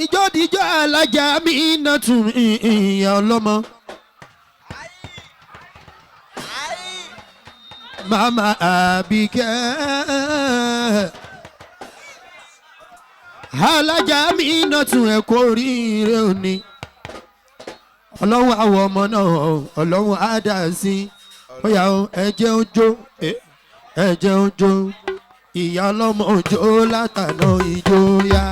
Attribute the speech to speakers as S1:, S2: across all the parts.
S1: ìjọ díjọ alájà mi iná tún ìyá ọlọ́mọ. mama Àbíkẹ́ alájà mi iná tún ẹ̀ kó oríire òní. ọlọ́run àwọn ọmọ náà ọlọ́run á dà sí bóyá ẹ̀jẹ̀ ojó ẹ̀jẹ̀ ojó ìyá ọlọ́mọ ojó látàná ìjó yá.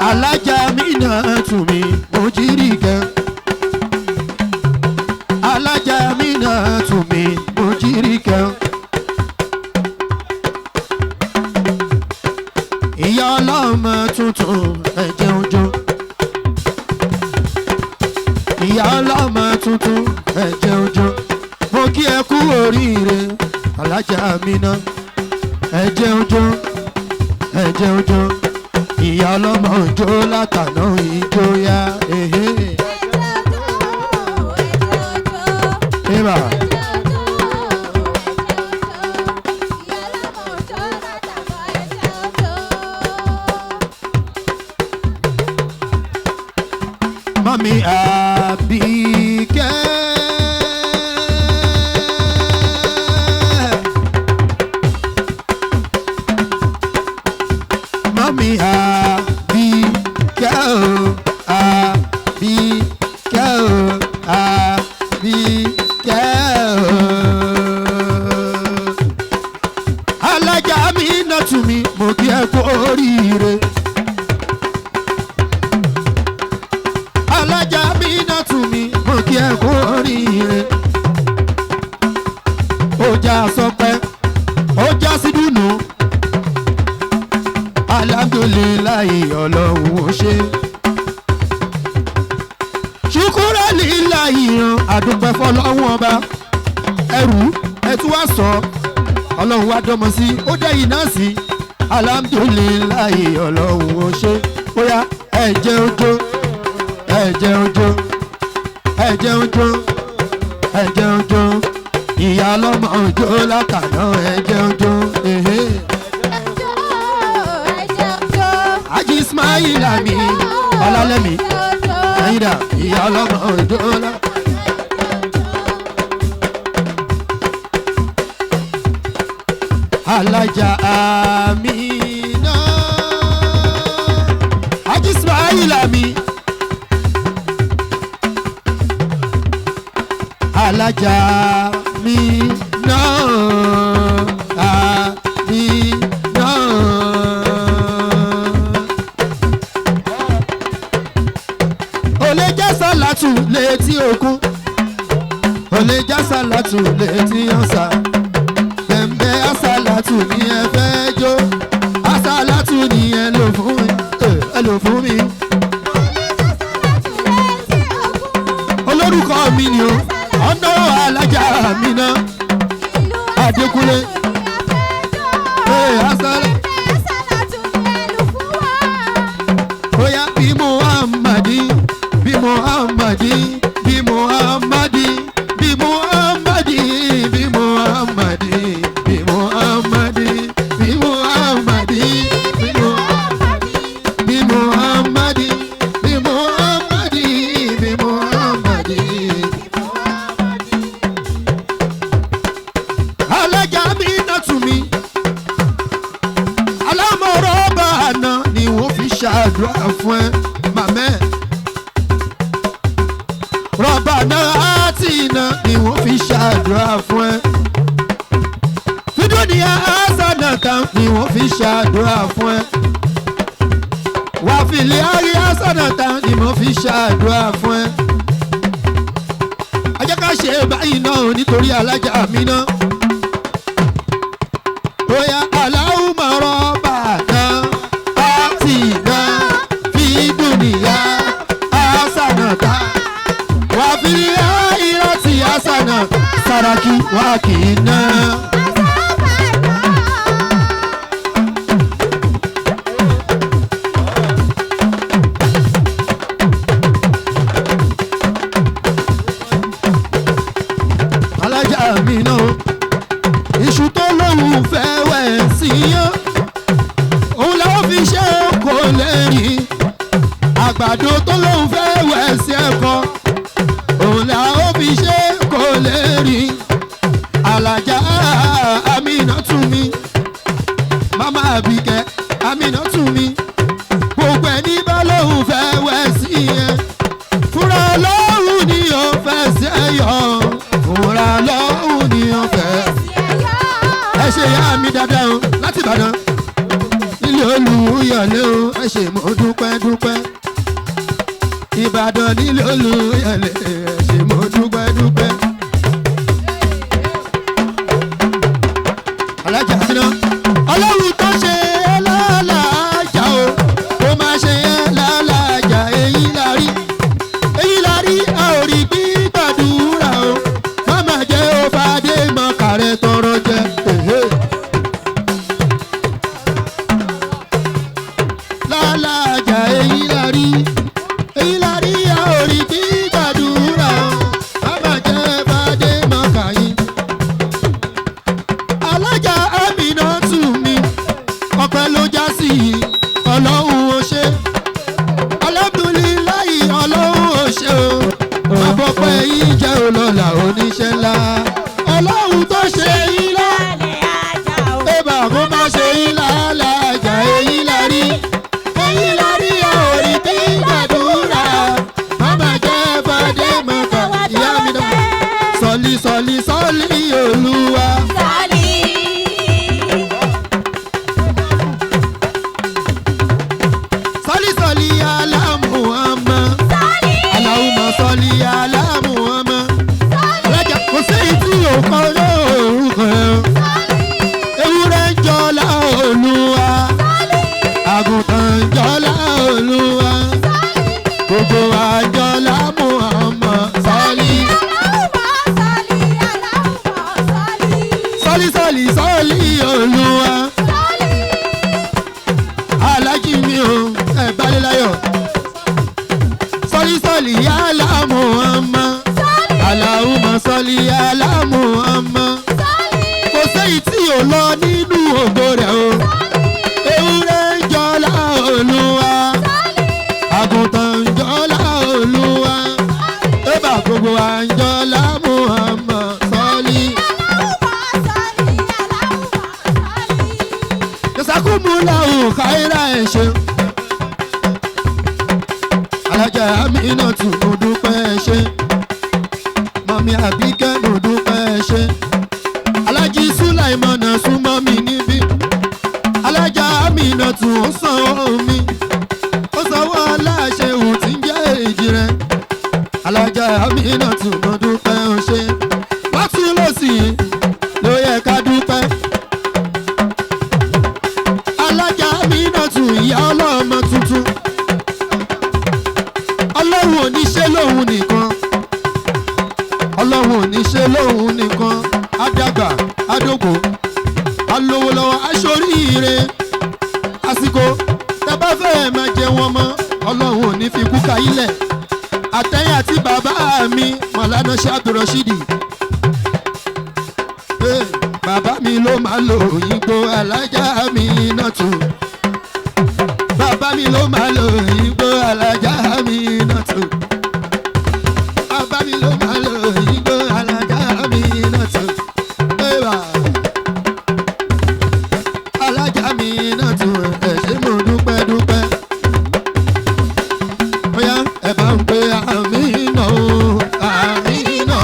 S1: alájà mi náà tún mi mo jírí kẹ alájà mi náà tún mi mo jírí kẹ ìyá ọlọ́mọ tuntun ẹ̀jẹ̀ ojó ìyá ọlọ́mọ tuntun ẹ̀jẹ̀ ojó mo kí ẹ kú oríire alájà mi náà ẹ̀jẹ̀ ojó ẹ̀jẹ̀ ojó ìyá ọlọ́mọ ojó látàná ìjó yá. Mami Àbíkẹ́ Mami Àbíkẹ́ o Àbíkẹ́ o Àbíkẹ́ o alájà mi náà tún mi mo kí ẹ kú oríire. alájà mi náà tún mi mo kí ẹ kú oríire. ó já sọpẹ́ ó já sí dùnú alhamdulilayi ọlọ́run ó ṣe. ṣùkúrẹ́ líláyì yan àdúpẹ́ fọlọ́run ọba ẹrù ẹtú wá sọ ọlọ́run wá dọ́mọ sí ó dẹ́yìn náà sí alhamdulilayi ọlọ́run ó ṣe. bóyá ẹ̀jẹ̀ ojó ẹ̀jẹ̀ ojó ẹ̀jẹ̀ ojó ẹ̀jẹ̀ ojó ìyá ọlọ́mọ ojó látàná ẹ̀jẹ̀ ojó. Ají Ismaila mi ọlálẹ́mi ẹ̀yìndà ìyá ọlọ́mọ ojó lá. alájà Amina Ají Ismaila mi. alájà mi náà mi náà. olè já sálátù létí òkun olè já sálátù létí ọ̀sà bẹ̀m̀bẹ̀ àsálátù ni ẹ fẹ́ jó àsálátù ni ẹ lò fún mi. olórúkọ mi ni o ọ̀nà alájà mi náà Adékúnlé bóyá bí Muhammadi bí Muhammadi bí Muhammadi bí Muhammadi bí Muhammadi bí Muhammadi bí Muhammadi bí Muhammadi bí Muhammadi bí Muhammadi bí Muhammadi. alájà mi náà tún mi alámọ̀rọ̀ ọba àná ni wọ́n fi ṣàdúrà fún ẹ màmẹ́ rọ̀bà náà àti iná ni wọ́n fi ṣàdúrà fún ẹ fídíòníà àṣànàtà ni wọ́n fi ṣàdúrà fún ẹ wàfìlẹ̀ àrí àṣànàtà ni wọ́n fi ṣàdúrà fún ẹ. ajá ká ṣe báyìí náà nítorí alájà mi náà. bóyá aláwùmọ̀ rọ́bà náà àti iná fídíòníà àṣànàtà wàfìlẹ̀ àrí àti àṣànà Sàràkí wà kì í ná. mi náà iṣu tó lóhùn fẹ́ wẹ̀ sí yán òun làwọn fi ṣe kò lè rí àgbàdo tó lóhùn fẹ́ wẹ̀ sí ẹ̀kọ́ òun làwọn fi ṣe kò lè rí alájà Aminatu mi mama Àbíkẹ́ Aminatu mi gbogbo ẹni bá lóhùn fẹ́ wẹ̀ sí yẹn fúnra lóhùn ni ó fẹ́ sí ẹ̀yọ́ fúnra lóhùn ni ó fẹ́ ẹ ṣe ìyá mi dáadáa o láti Ìbàdàn nílé Olúyọ̀lé o ẹ ṣe mo dúpẹ́ dúpẹ́ Ìbàdàn nílé Olúyọ̀lé ẹ ṣe mo dúpẹ́ dúpẹ́. alájà síná ọlọ́run tó ṣe é lálàájà o kó má ṣe é lálàájà èyí la rí a ò rí gbígbàdúrà o má má jẹ́ ó fàdé mọ́ kàrẹ́ tọrọ jẹ. lálàájà èyí la rí a ò rí gbígbàdúrà o má má jẹ́ fàdé mọ́ kàyín. alájà Aminatu mi ọpẹ́ ló já sí ọlọ́run ó ṣe alhamdulilayi ọlọ́run ó ṣe o àbọ̀pẹ́ yìí jẹ́ olọ́lá oníṣẹ́ ńlá ọlọ́run tó ṣe yín lálẹ́ àjà o ẹ̀bà kó má ṣe yín lálẹ́ àjà èyí la rí a ò rí bí gbàdúrà mama jẹ́ fàdé mọ́kà ìyá mi náà sọ́lí sọ́lí sọ́lí olúwa. sọ́lí ala Muhammad Allahumma sọ́lí ala Muhammad alájà kò séyìí tí ò kọ́ lórúkọ ewúrẹ́ ń jọlá olúwa àgùntàn ń jọlá olúwa gbogbo wa jọlá Muhammad sọ́lí olúwa alájí mi ò ẹ balẹ̀ láyọ̀ sọ́lí ala Muhammad Allahumma sọ́lí ala Muhammad kò séyìí tí ò lọ nínú ògo rẹ̀ o ewúrẹ́ ń jọlá olúwa àgùntàn ń jọlá olúwa ẹ̀bà gbogbo wa ń jọlá Muhammad sọ́lí. jazakumullahu khaira ẹ̀ ṣe alájà Aminatu mo dúpẹ́ ẹ ṣe mọ̀mí Àbíkẹ́ mo dúpẹ́ ẹ ṣe alájí Sùláìmọ̀nà súnmọ́ mi níbí alájà Aminatu ó sanwó mi ó sanwó aláṣẹ òun tí ń jẹ́ èjì rẹ̀ alájà Aminatu mo dúpẹ́ ẹ ṣe látún lọ́sì ló yẹ ká dúpẹ́ alájà Aminatu ìyá ọlọ́mọ tuntun ọlọ́run ò ní ṣe lóhun nìkan ọlọ́run ò ní ṣe lóhun nìkan àdàgbà àdógò alówó lọ́wọ́ aṣoríire àsìkò tẹ́bá fẹ́ máa jẹ wọn mọ́ ọlọ́run ò ní fi kú ka ilẹ̀ àtẹ̀yìn àti bàbá mi Mọ̀lánà Abdulrasheed bàbá mi ló máa lo òyìnbó alájà Aminatu bàbá mi ló máa lo òyìnbó alájà Aminatu bàbá mi ló máa lo òyìnbó alájà Aminatu alájà Aminatu ẹ ṣé mo dúpẹ́ dúpẹ́ bóyá ẹ bá ń pe Amina o Amina.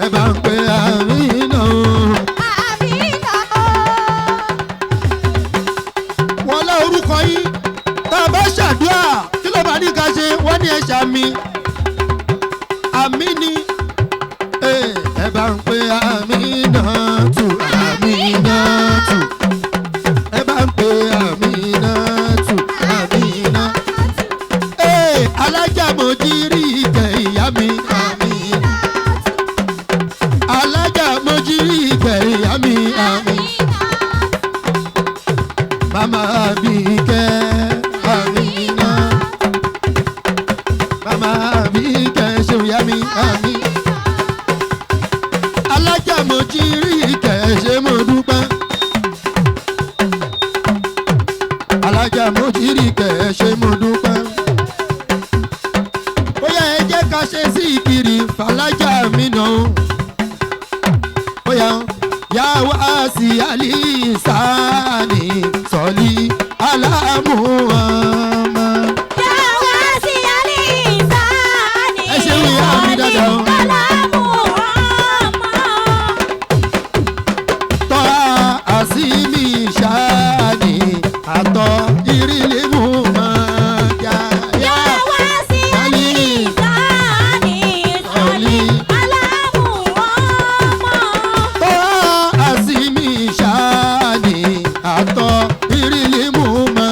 S1: ẹ bá ń pe Amina o. wọ́n lé orúkọ yín tá a bá ṣàdúrà kí ló bá ní ká ṣe wọ́n ní ẹ ṣàmì àmì ni ẹ bá ń pe Aminatu Aminatu ẹ bá ń pe Aminatu Amina alájà Mojiri ìkẹ́ ìyá mi Amina alájà Mojiri ìkẹ́ ìyá mi Amina mama Àbíkẹ́ Amina àmójírì kẹ̀ ẹ ṣe mo dúpẹ́. bóyá ẹ jẹ́ ká ṣe sí ìkiri fàlájà mi nà ó. bóyá yà wá sí àlì sáàni sọ̀lì aláàmú ọmọ.
S2: yà wá sí àlì sáàni
S1: ẹ ṣe wíyá mi dáadáa o.
S2: aláàmú ọmọ.
S1: tọ́ àsìmí ṣáàni àtọ̀ ìrìlẹ̀ mú mọ́ jà.
S2: yà wá sí àlì sáàni sọ̀lì aláàmú ọmọ.
S1: tọ́ àsìmí ṣáàni àtọ̀ ìrìlẹ̀ mú mọ́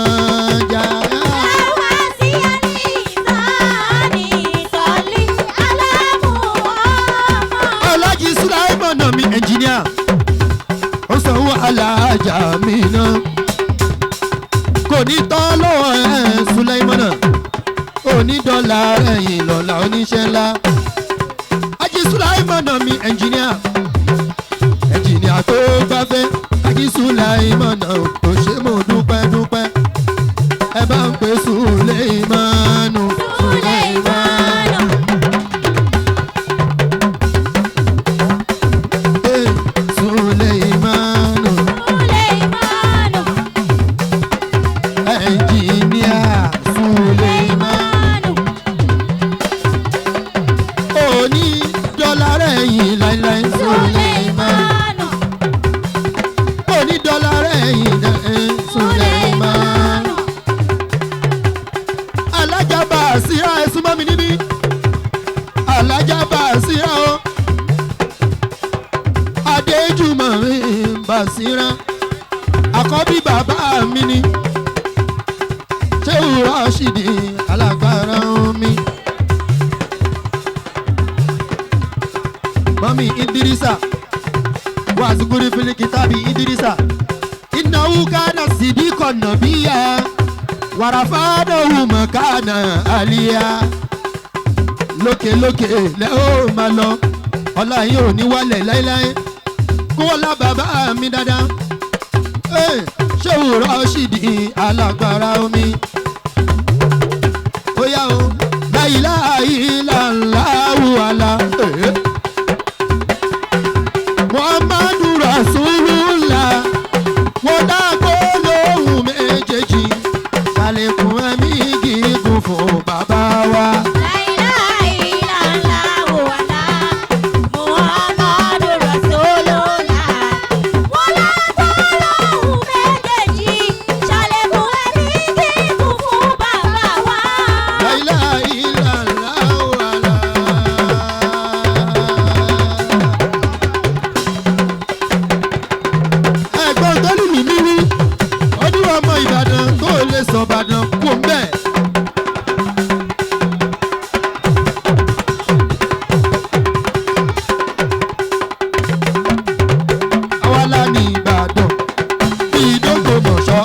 S1: jà.
S2: yà wá sí àlì sáàni sọ̀lì aláàmú ọmọ.
S1: Alhaji Sulaimon mi ẹnjìníà ó sanwó alájà mi náà kò ní tán lọ́wọ́ ẹ̀ Sulaimon onídọ́là ẹ̀yìn lọ́la oníṣẹ́ ńlá Alhaji Sulaimon mi ẹnjìníà tó gbáfẹ́ Alhaji Sulaimon kò ṣe mo dúpẹ́ dúpẹ́ ẹ bá ń pè Sulaimon Sulaimon. Suleimanu, ẹnjìníà Suleimanu. Òní dọ́là rẹ̀ yìí láíláí Suleimanu. Òní dọ́là rẹ̀ yìí láíláí Suleimanu. Alájà Bàsírà ẹ súnmọ́ mi níbí. Alájà Bàsírà o. Adéjùmọ̀ mi Bàsírà àkọ́bí bàbá mi ni Ṣéhù Rọ́ṣídì alágbára omi mọ́mí Ìdírísà wàzúgúrí fílíkì tàbí Ìdírísà ìnáwó kánà síbí kọ̀nà bíyà wàràfáàdọ̀hù mọ̀kánà àlíyá lókèlókè lẹ́ ó máa lọ ọlá yìí ò ní wálẹ̀ láéláé kúwọ́lá bàbá mi dáadáa Ṣéhù Rọ́ṣídì alágbára omi ó yá o la ilaha illallahu àlá Muhammadu Rasulullah wọ́n dágbó lóhùn méjèèjì ṣàlékún ẹ̀mí gígùn fún bàbá wa. Ìbàdàn kò ń bẹ̀. àwa la ní Ìbàdàn bí Ìdógbòmọ̀ṣọ́.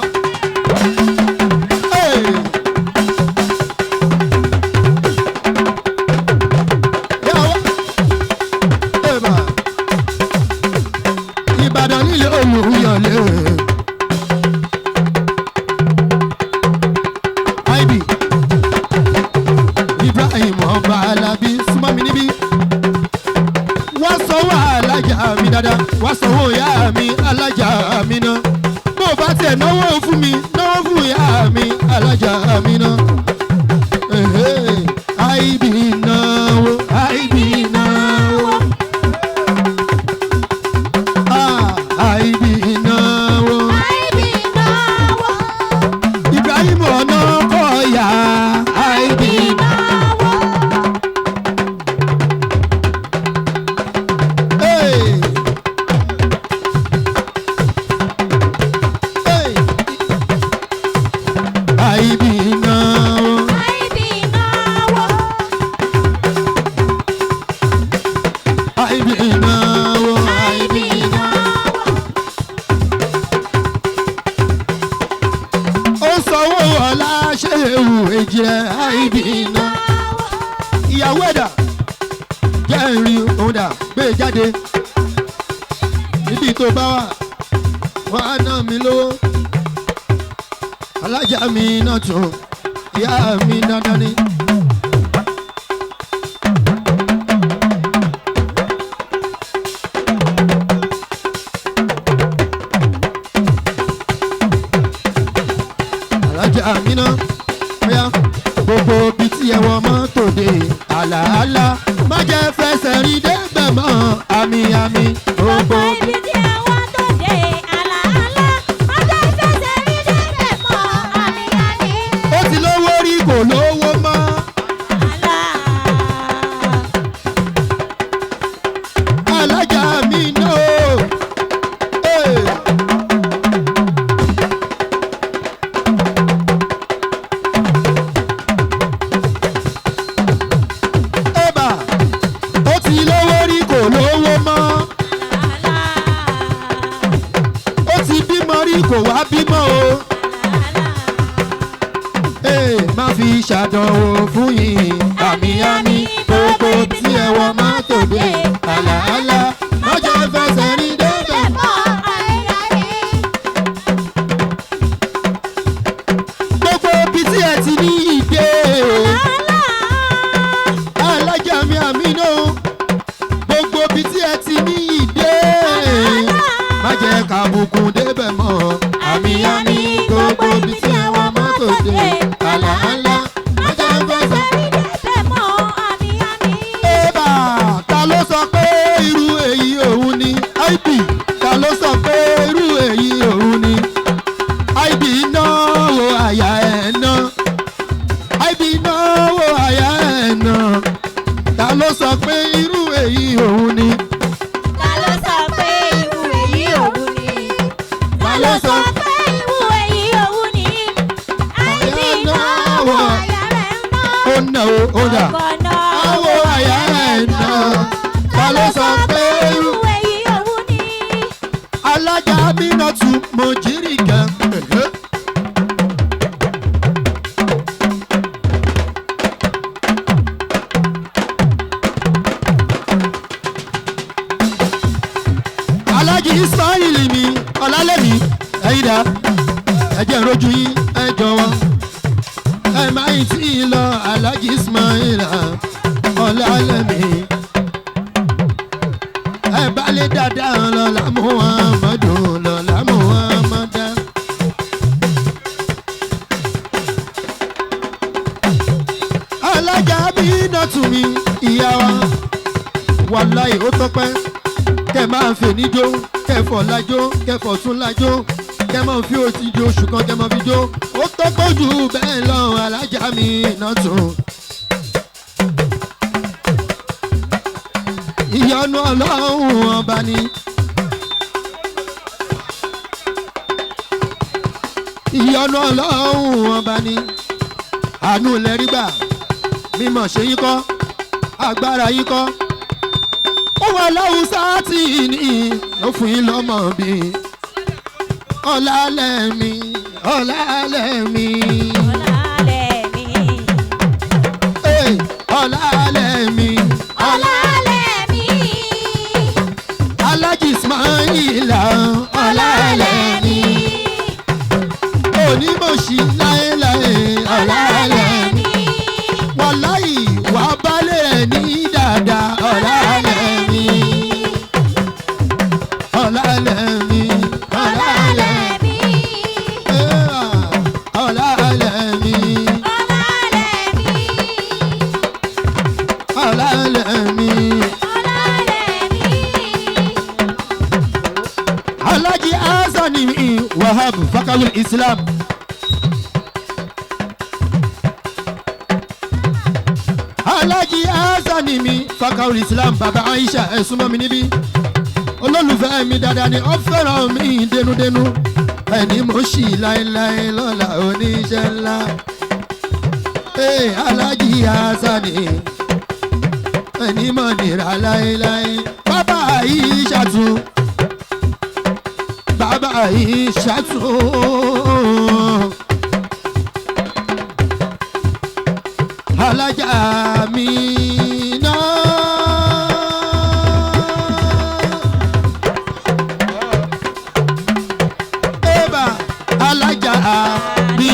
S1: Ìbàdàn nílé Olúyọ̀lé. Ọba Alábí súnmọ́ mi níbí. Wá sanwó alájà mi dáadáa, wá sanwó ìyá mi alájà mi náà. Bó o bá tiẹ̀ náwó fún mi, náwó fún ìyá mi alájà mi náà. Àìbí náwó, àìbí náwó. Àìbí náwó. Ibrahim ọ̀nà kọ̀ọ̀yà. Àìbí náwó. Ìyàwó ẹ̀dà jẹ́ ìrìn òun dà gbé jáde níbi tó bá wà wọ́n á ná mi lówó alájà mi náà tún ìyá mi dandan ni. alájà mi náà bóyá gbogbo bí tí ẹ wọ mọ́tò dé àlàálá má jẹ́ fẹsẹ̀ rí débẹ̀ mọ́ àmì àmì gbogbo bí. ó ti lówó rí kò lówó mọ́. alájà mi náà ẹ̀bà ó ti lówó rí kò lówó mọ́. ó ti bímọ rí kò wá bímọ o. má fi ṣàdánwò fún yín àmì àmì gbogbo tí ẹ wọ mọ́tò dé àlàálá má jẹ́ fẹsẹ̀ rí débẹ̀. gbogbo bí tí ẹ ti ní ìdè alájà mi àmì náà gbogbo bí tí ẹ ti ní ìdè má jẹ́ kàbùkù débẹ̀ mọ́ àmì àmì gbogbo bí tí ẹ wọ mọ́tò dé àlàálá má jẹ́ fẹsẹ̀ rí débẹ̀ mọ́ àmì àmì. ẹ̀bà ta ló sọ pé irú èyí òun ni ib ta ló sọ pé irú èyí òun ni ib náwó àyà ẹ̀ náà ib náwó àyà ẹ̀ náà ta ló sọ pé irú èyí òun ni.
S2: Ta ló sọ pé irú èyí òun ni? Ta ló sọ pé irú èyí òun ni? Àìbí náwó àyà rẹ̀ ń ná.
S1: ó nà ó dà
S2: Ọkọ̀ náwó
S1: náwó àyà ẹ̀ náà ta ló sọ pé irú.
S2: èyí òun ni?
S1: alájà mi náà tún mo jírí gan. alájì ismail mi ọlálẹ́mí ẹ̀yin dá ẹ̀jẹ̀ rojú yín ẹ jọ̀wọ́ ẹ máa ń tí ì lọ alájì ismail ọlálẹ́mí ẹ bá lè dáadáa lọ́la muhammadu lọ́la muhammadu. alájà bí dọ̀tún mi ìyá wa wàláì ó tọ́pẹ́ kẹ máa fè níjó kẹfọ̀ lájó kẹfọ̀ tún lájó kẹ máa fi òtí jó oṣù kan kẹ máa fi jó ó tọ́pẹ́ jù bẹ́ẹ̀ lọ alájà mi dọ̀tún. ìyọnu ọlọ́run ọba ni. ìyọnu ọlọ́run ọba ni. àánú lẹ́rí gbà mímọ̀ ṣe yín kọ́ agbára yín kọ́. ó wà láwùsá tí ní ló fún yín lọ́mọ bí. ọ̀làlẹ́mí ọ̀làlẹ́mí.
S2: Ọlálẹ́mí.
S1: ọ̀làlẹ́mí.
S2: Ọlálẹ́mí.
S1: alájì ismaila ọ̀làlẹ́mí. onímọ̀ọ́sí láéláé ọ̀làlẹ́mí. wàláì wà balẹ̀ ẹ̀ ní dáadáa ọ̀làlẹ́mí. ọ̀làlẹ́mí.
S2: Ọlálẹ́mí.
S1: ọ̀làlẹ́mí.
S2: Ọlálẹ́mí.
S1: ọ̀làlẹ́mí.
S2: Ọlálẹ́mí.
S1: alájì azani wahab fakawul islam. alájì azani mi fakawul islam baba aisha ẹ̀sùn mọ́ mi níbí olólùfẹ́ mi dáadáa ni ó fẹ́ràn mi dénúdénú ẹni mo ṣì láéláé lọ́la oníṣẹ́ ńlá. alájì azani ẹni mọ̀ nira láéláé bàbá aisha tún bàbá aisha tún. alájà mi náà. ẹ̀bà alájà mi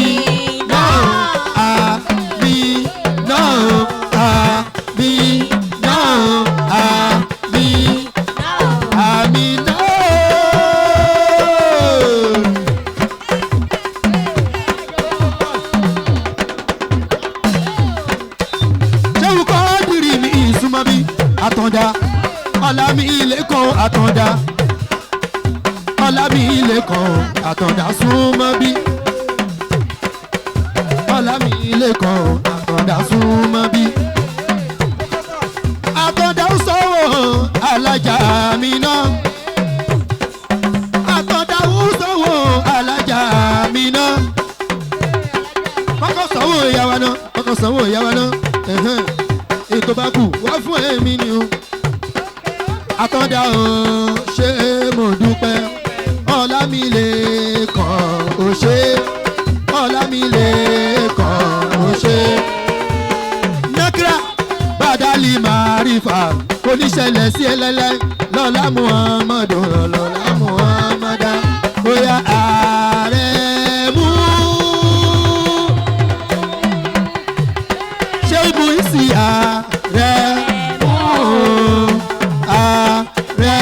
S1: kan àtàndá ọlámilé kan àtàndá súnmọ́ bí ọlámilé kan àtàndá súnmọ́ bí àtàndá ń sọ̀wọ́ alájà mi náà àtàndá ń sọ̀wọ́ alájà mi náà kọ́kọ́ sọ̀wọ́ ìyàwó náà kọ́kọ́ sọ̀wọ́ ìyàwó náà ètò bá kù wá fún èmi ni o àtàndá o ṣé mo dúpẹ́ ọlámilé kan ò ṣe ọlámilé kan ò ṣe nẹ́kírà bàdálì màrífà oníṣẹ̀lẹ̀ sí ẹlẹ́lẹ́ lọ́lá muhammadu lọ́lá muhammadu bóyá ààrẹ mú ṣé ibù ìsì ààrẹ mú ààrẹ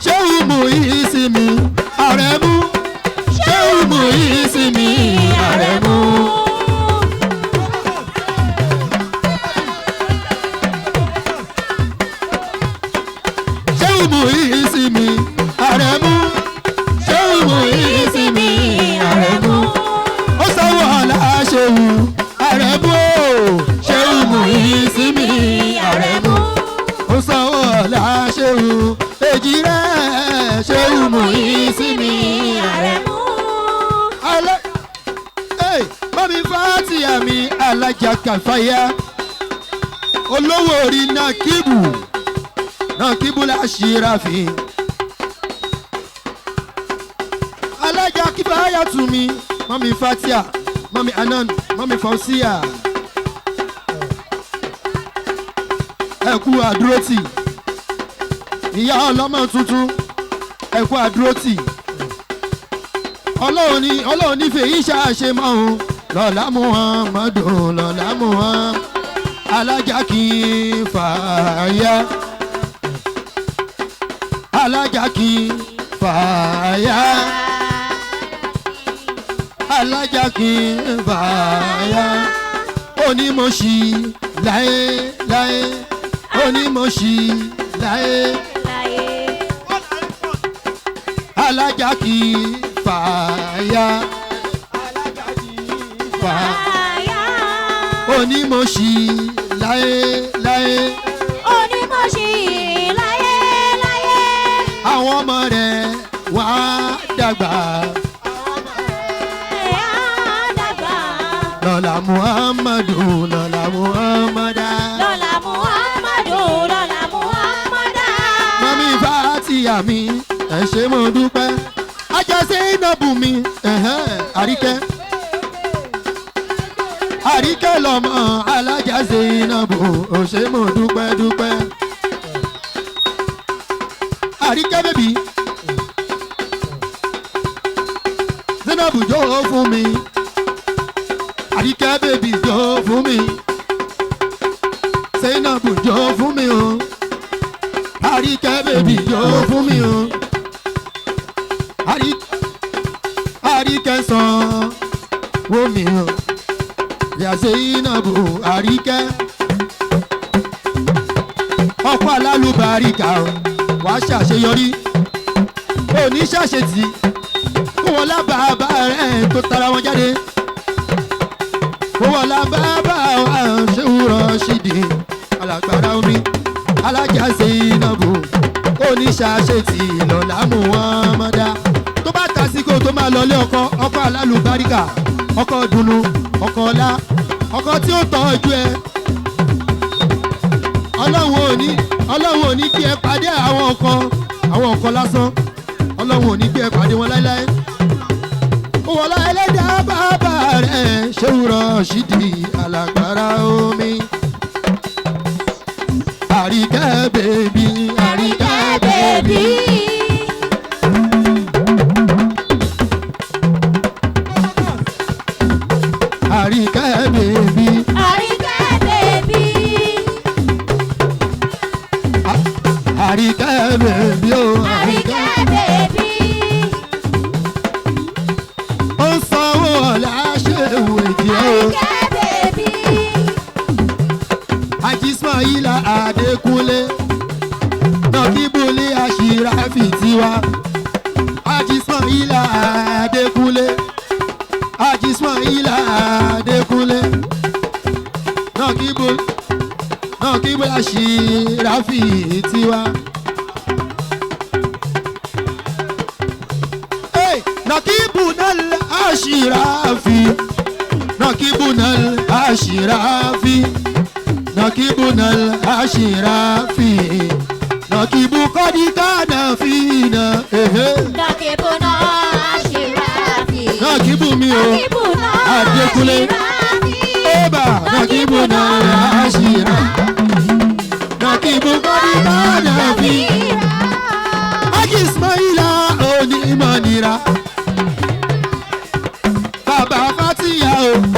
S1: ṣé ibù ìsì mi ààrẹ mú ṣé ibù ìsì mi ààrẹ mú. Ṣéwù Ìsìnmi Àrẹ̀mú Ṣéwù Ìsìnmi Àrẹ̀mú ó sanwó ọ̀la Ṣéwù Àrẹ̀mú Ṣéwù Ìsìnmi Àrẹ̀mú ó sanwó ọ̀la Ṣéwù èjì rẹ̀ Ṣéwù Ìsìnmi Àrẹ̀mú. Mọ́mí Fátíà mi alájà Kàfáyà olówó orí Nàkíbù. Nakibula Shirafi Alájà Kifaya to me Mami Fatia Mami Anan Mami Fausia ẹ kú àdúrótì ìyá ọlọ́mọ tuntun ẹ kú àdúrótì Ọlọ́run ní fèyí ṣàṣe mọ́ òun lọ́lá Muhammadu lọ́lá Muhammadu Alájà Kifaya Alájà Kifaya Alájà Kifaya onímọ̀ṣí láéláé onímọ̀ṣí láéláé Alájà Kifaya onímọ̀ṣí láéláé
S2: onímọ̀ṣí láyéláyé.
S1: àwọn ọmọ rẹ̀ wá dàgbà lọ́lá Muhammadu lọ́lá Muhammada
S2: lọ́lá Muhammadu lọ́lá Muhammada.
S1: Mọ́mí Fátíà mi ẹ ṣé mo dúpẹ́ ajá Zainabu mi Àríkẹ́ Àríkẹ́ lọ́mọ alájà Zainabu ò ṣé mo dúpẹ́ dúpẹ́ Àríkẹ́ bèbí Zainabu jó fún mi Àríkẹ́ bèbí jó fún mi Zainabu jó fún mi o Àríkẹ́ bèbí jó fún mi o Àríkẹ́ sàn wó mi o yà Zainabu Àríkẹ́ ọkọ alálùbáríkà o wàá ṣàṣeyọrí òní ṣàṣetì kó wọn lábàbà rẹ tó tara wọn jáde kó wọn lábàbà Ṣéwù Rọ́ṣídì alágbára omi alájà Zainabu òní ṣàṣetì lọ́lá Muhammada tó bá tàsíkò tó máa lọlé ọkọ alálùbáríkà ọkọ dùnnú ọkọ ọlá ọkọ tí ó tọ́jú ẹ ọlọ́run ò ní kí ẹ pàdé àwọn ọkọ lásán ọlọ́run ò ní kí ẹ pàdé wọn láéláé wọlá ẹlẹ́dàá bàbá rẹ̀ Ṣéwù Rọ́ṣídì alágbára omi Àríkẹ́ bèbí Àríkẹ́ bèbí. Àríkẹ́ bèbí.
S2: Àríkẹ́ bèbí.
S1: Àríkẹ́ bèbí o.
S2: Àríkẹ́ bèbí.
S1: Ó sanwó ọ̀la Ṣéwù èjì o.
S2: Àríkẹ́ bèbí.
S1: Àjí Ismaila Adékun. Ismaila Adékúnlé náà kí bó Àṣìráfì tiwa. نكيبنا الأشرافي نكيبنا الأشرافي نكيبنا الأشرافي نكيب قد كان فينا
S2: نكيبنا الأشرافي
S1: نكيب ميو Adékúnlé إبا نكيبنا الأشرافي نكيب قد كان فينا Aji Ismaila Onímọ̀nira bàbá Fátíyà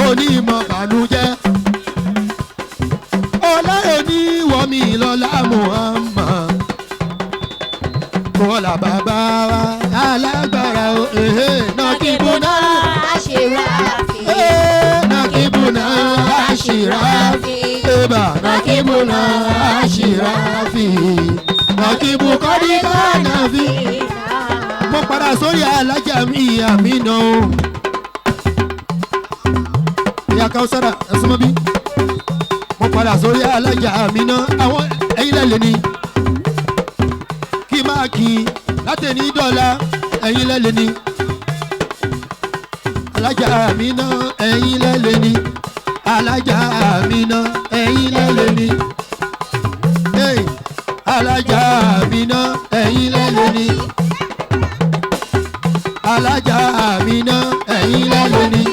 S1: onímọ̀ bànújẹ́ ọlọ́run ní wọ́mí lọ́lá Muhammad kọ́lá bàbá wa alágbára Nakibuna
S2: Àṣìráfì
S1: Nakibuna Àṣìráfì Eba Nakibuna Àṣìráfì Nakibu kọ́dí kánàfì. Mo padà sórí alájà mi Àmínà o. Ìyá Káúsára ẹ̀sùn mọ́ bí. Mo padà sórí alájà Àmínà. Àwọn ẹ̀yin lẹ́lẹ̀ ni. Kí máa kí láti ní dọ́là ẹ̀yin lẹ́lẹ̀ ni. Alájà Àmínà ẹ̀yin lẹ́lẹ̀ ni. Alájà Àmínà ẹ̀yin lẹ́lẹ̀ ni. Alájà Àmínà ẹ̀yin lẹ́lẹ̀ ni. Alájà Àmínà ẹ̀yin lẹ́lẹ̀ ni.